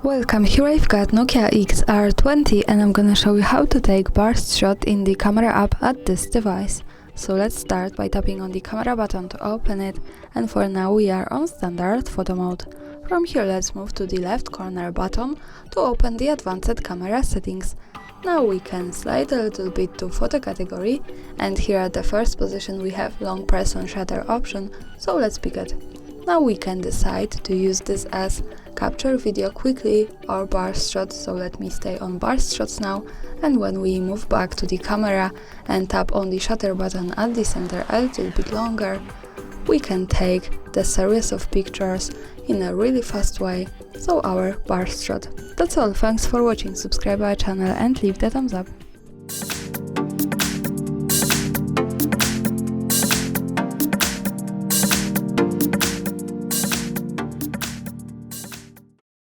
Welcome, here I've got Nokia XR20 and I'm gonna show you how to take burst shot in the camera app at this device. So let's start by tapping on the camera button to open it, and for now we are on standard photo mode. From here let's move to the left corner button to open the advanced camera settings. Now we can slide a little bit to photo category, and here at the first position we have long press on shutter option, so let's pick it. Now we can decide to use this as capture video quickly or burst shot, so let me stay on burst shots now, and when we move back to the camera and tap on the shutter button at the center a little bit longer, we can take the series of pictures in a really fast way, so our burst shot. That's all, thanks for watching, subscribe our channel and leave the thumbs up.